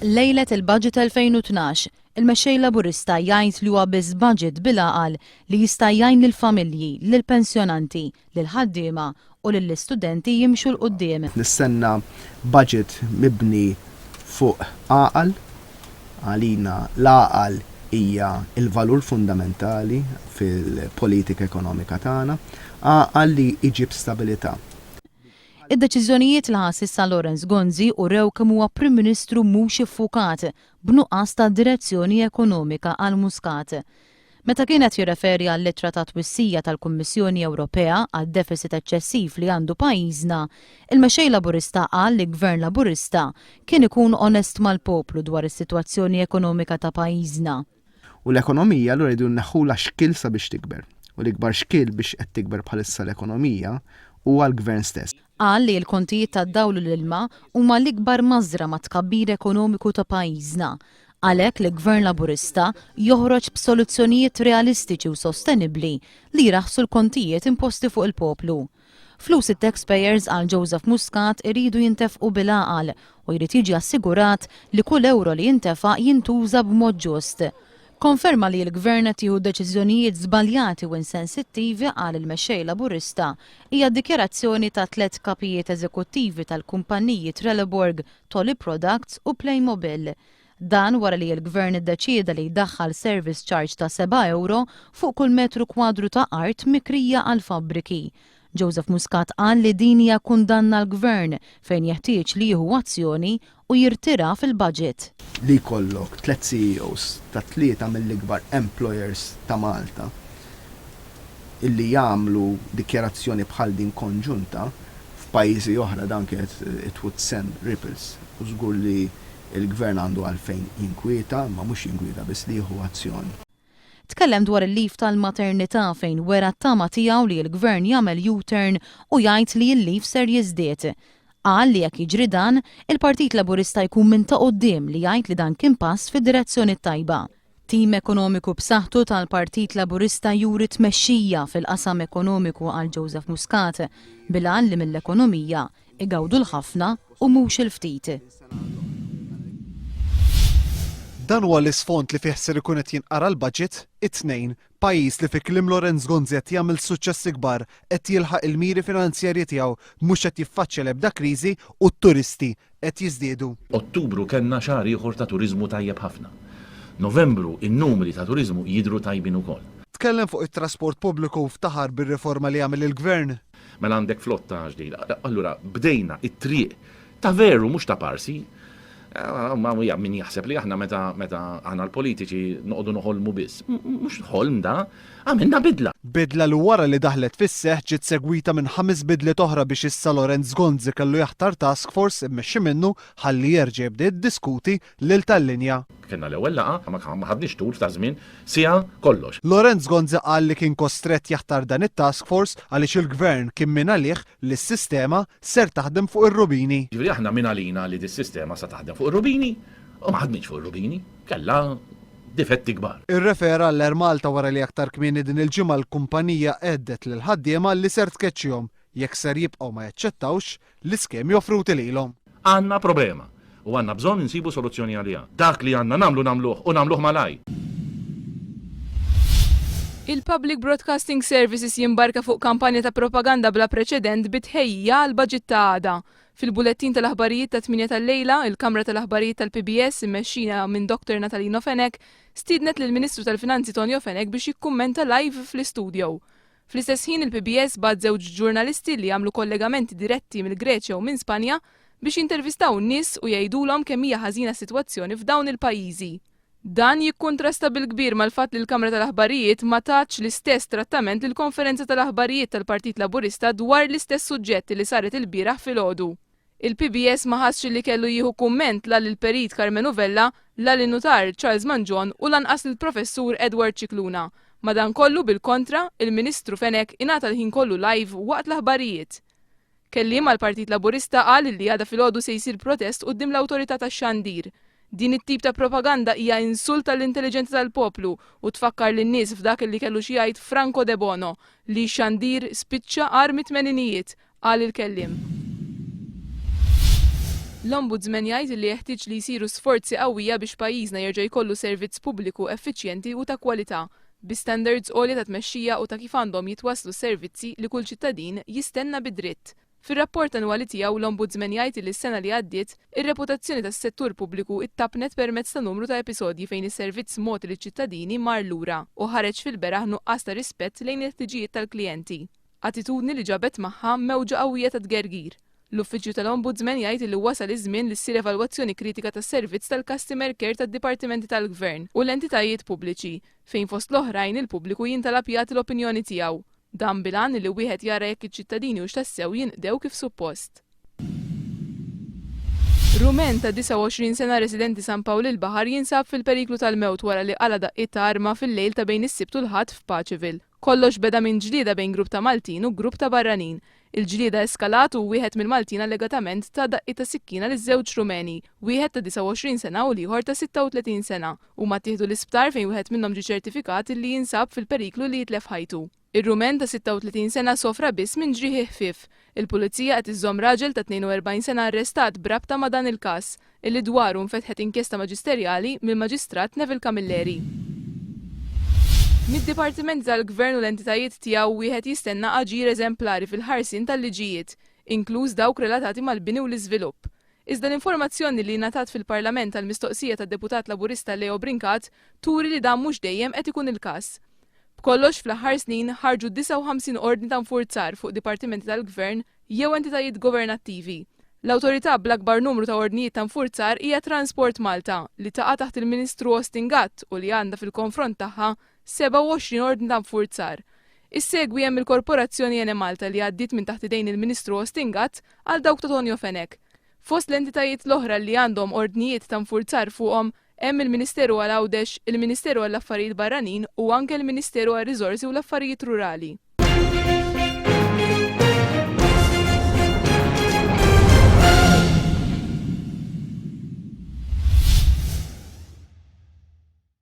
Lejlet il-budget 2012, il-mexxej Laburista jgħid li huwa biss budget bil-għaqal li jista' jgħin lill-familji, lill-pensjonanti, lill-ħaddiema u lill-istudenti jimxu l-qudiem. Nistenna budget mibni fuq għaqal, għalina l-għaqal hija il-valur fundamentali fil-politika ekonomika tagħna, għaqal li jġib stabilità. Id-deċiżjonijiet li ħas issa Lawrence Gonzi urew kemm huwa Prim Ministru mhux iffukat b'nuqqas ta' direzzjoni ekonomika għal Muscat. Meta kienet jirreferi għal lettra ta' twissija tal-Kummissjoni Ewropea għad deficit eċċessiv li għandu pajjiżna, il-mexxej Laburista qal li Gvern Laburista kien ikun onest mal-poplu dwar is-sitwazzjoni ekonomika ta' pajjiżna. U l-ekonomija l rridu naħħula xkil sabiex tikber. U l-ikbar xkil biex qed tikber bħalissa l-ekonomija huwa l-Gvern stess. Qal li l-kontijiet tad-dawl u l-ilma huma l-ikbar mażra ma' tkabbir ekonomiku ta' pajjiżna. Għalhekk li Gvern Laburista joħroġ b'soluzzjonijiet realistiċi u sostenibbli li jraħsu l-kontijiet imposti fuq il-poplu. Flus it-taxpayers għal Joseph Muscat iridu jintefqu bil-għaqal u jrid jiġi assigurat li kull euro li jintefa' jintuża b'mod ġust. Konferma li l-Gvern qed jieħu deċiżjonijiet żbaljati u insensittivi għal il-mexxej Laburista hija d-dikjarazzjoni ta' 3 kapijiet eżekuttivi tal-kumpanniji Trelleborg, Tolly Products u Playmobil. Dan wara li l-Gvern iddeċieda li jdaħħal service charge ta' 7 euro fuq kull metru kwadru ta' art mikrija għal fabbriki. Joseph Muscat qal li din hija kundanna l-Gvern fejn jeħtieġ li jieħu azzjoni u jirtira fil-budget. Li jkollok 3 CEOs ta' 3 mill-ikbar employers ta' Malta illi jagħmlu dikjarazzjoni bħal din konġunta f'pajjiżi oħra dan kienet it would send ripples. U żgur li l-Gvern għandu għalfejn jinkwieta, ma mhux jinkwieta biss li jieħu azzjoni. Tkellem dwar il-lif tal-maternità fejn wera t-tama tiegħu li l-Gvern jagħmel U-turn u jgħid li l-lif ser jiżdied. Qal li jekk jiġri dan, il-Partit Laburista jkun minn ta' quddiem li jgħid li dan kien pass fid-direzzjoni tajba. Tim ekonomiku b'saħħtu tal-Partit Laburista juri tmexxija fil-qasam ekonomiku għal Joseph Muscat bil-għan li mill-ekonomija igawdu l-ħafna u mhux il-ftit. Dan huwa l-isfond li fih ser ikun qed jinqara l-budget it-tnejn pajjiż li fi kliem Lawrence Gonzi qed jagħmel suċċessi kbar qed jilħaq il-miri finanzjarji tiegħu mhux qed jiffaċċja l-ebda kriżi u t-turisti qed jiżdiedu. Ottubru kellna xahar ieħor ta' turiżmu tajjeb ħafna. Novembru in-numri ta' turiżmu jidhru tajbin ukoll. Tkellem fuq it-trasport pubbliku ftaħar bir-riforma li għamel il-Gvern. Mela għandek flotta ġdida. Allura bdejna it-triq ta' veru mhux ta' parsi. Ma min jaħseb li aħna meta aħna l-politiċi noqogħdu noħolmu biss. Mhux ħolm da, għamilna bidla. Bidla li wara li daħlet fis-seħħ ġiet segwita minn 5 bidliet oħra biex issa Lawrence Gonzi kellu jaħtar task force immexxi minnu ħalli jerġa' jibda jiddiskuti lil tal-linja. Kenna l-ewwel laqgħa ma ħadniex tul ta' żmien siegħa kollox. Lawrence Gonzi qal li kien kostrett jaħtar dan it-task force għaliex il-Gvern kien min għalih li s-sistema ser taħdem fuq ir-rubini. Ġifieri aħna min għalina li dis-sistema se taħdem fuq ir-rubini u ma ħadniex fuq ir-rubini, kellha difetti kbar. Irrefera l-Air Malta wara li aktar kmieni din il-ġimgħa l-kumpanija għeddet lil ħaddiema li ser tkeċċihom jekk ser jibqgħu ma jaċċettawx l-iskemi offruti lilhom. Għandna problema u għandna bżonn insibu soluzzjoni għaliha. Dak li għandna nagħmluh u nagħmluh malaj. Il-Public Broadcasting Services jimbarka fuq kampanja ta' propaganda bla preċedent bitħejja għal budget ta' għada. Fil-bulettin tal-aħbarijiet ta' 8 tal-lejla, il-Kamra tal-Aħbarijiet tal-PBS immexxina minn Dr. Natalino Fenek stiednet lill-Ministru tal-Finanzi Tonio Fenek biex jikkummenta live fl-istudio. Fl-istess ħin il-PBS bad żewġ ġurnalisti li jagħmlu kollegamenti diretti mill-Greċja u minn Spanja biex jintervistaw n-nies u jgħidulhom kemm hija ħażina sitwazzjoni f'dawn il-pajjiżi. Dan jikkontrasta bil-kbir mal-fatt li l-Kamra tal-Aħbarijiet ma tatx l-istess trattament lill-Konferenza tal-Aħbarijiet tal-Partit Laburista dwar l-istess suġġetti li saret il-bieraħ filgħodu. Il-PBS ma ħassx li kellu jieħu kumment la lill-Perit Carmen Uvella, la lin-Notar Charles Manjon u lanqas lill-Professur Edward Cicluna. Madankollu bil-kontra, il-Ministru Fenek ingħata l-ħin kollu live waqt l-aħbarijiet. Kelliem għall-Partit Laburista qal li għada filgħodu se jsir protest quddiem l-awtorità tax-Xandir. Din it-tip ta' propaganda hija insult tal-intelligenza tal-poplu u tfakkar lin-nies f'dak li kellu xi jgħid Franco De Bono li Xandir spiċċa armi tmeninijiet qal il-kelliem. L-Ombudsman jgħid li jeħtieġ li jsiru sforzi qawwija biex pajjiżna jerġa' jkollu servizz pubbliku effiċjenti u ta' kwalità bi standards għolja ta' tmexxija u ta' kif għandhom jitwasslu servizzi li kull ċittadin jistenna bid-dritt. Fir-rapport annwali tiegħu l-Ombudsman jgħid li s-sena li għaddiet ir-reputazzjoni tas-settur pubbliku ittabnet permezz ta' numru ta' episodji fejn is-servizz mogħti liċ-ċittadini mar lura u ħareġ fil-beraħ nuqqas ta' rispett lejn il-ħtiġijiet tal-klijenti. Attitudni li ġabet magħha mewġa qawwija ta' tgergir. L-Uffiċċju tal-Ombudsman jgħid li wasal iż-żmien li ssir evalwazzjoni kritika tas-servizz tal-customer care tad-dipartimenti tal-Gvern u l-entitajiet pubbliċi fejn fost l-oħrajn il-pubbliku jintalab jagħti l-opinjoni tiegħu. Dan bilan li wieħed jara jekk iċ-ċittadini hux tassew jinqdew kif suppost. Rumen ta' 29 sena residenti San Pawl il-Baħar jinsab fil-periklu tal-mewt wara li qala daqqiet ta' arma fil-lejl ta' bejn is-Sibt u l-Ħadd f'Paċeville. Kollox beda minn ġlieda bejn grupp ta' Maltin u grupp ta' barranin. Il-ġlieda eskalat u wieħed mill-Maltin allegatament ta' daqqiet ta' sikkina liż-żewġ Rumeni, wieħed ta' 29 sena u ieħor ta' 36 sena, u ma tieħdu l-isptar fejn wieħed minnhom ġie ċertifikat li jinsab fil-periklu li jitlef ħajtu. Ir-Rumen ta' 36 sena sofra biss minn ġrieħ ħfief. Il-pulizija qed iżżomm raġel ta' 42 sena arrestat brabta ma' dan il-każ, illi dwaru nfetħet inkjesta maġisterjali mill-Maġistrat Neville Camilleri. Mid-Dipartiment tal-Gvern u l-entitajiet tiegħu wieħed jistenna aġir eżemplari fil-ħarsien tal-liġijiet, inkluż dawk relatati mal-bini u l-iżvilupp. Iżda l-informazzjoni li ngħatat fil-Parlament tal-mistoqsija tad-Deputat Laburista Leo Brincat turi li dan mhux dejjem qed ikun il-każ. B'kollox fl-aħħar snin ħarġu 59 ordni ta' nfurzar fuq dipartimenti tal-Gvern jew entitajiet governattivi. L-awtorità bl-akbar numru ta' ordnijiet ta' nfurzar hija Transport Malta li taqa' taħt il-Ministru Austin Gatt u li għandha fil-konfront tagħha 27 ordni ta' nfurzar. Issegwi hemm il-Korporazzjoni Ene Malta li għaddiet minn taħt idejn il-Ministru Austin Gatt għal dawk ta' Tonio Fenek. Fost l-entitajiet l-oħra li għandhom ordnijiet ta' nfurzar fuqhom hemm il-Ministeru għal Għawdex, il-Ministeru għall-Affarijiet Barranin u anke il-Ministeru għal-Riżorsi u l-Affarijiet Rurali.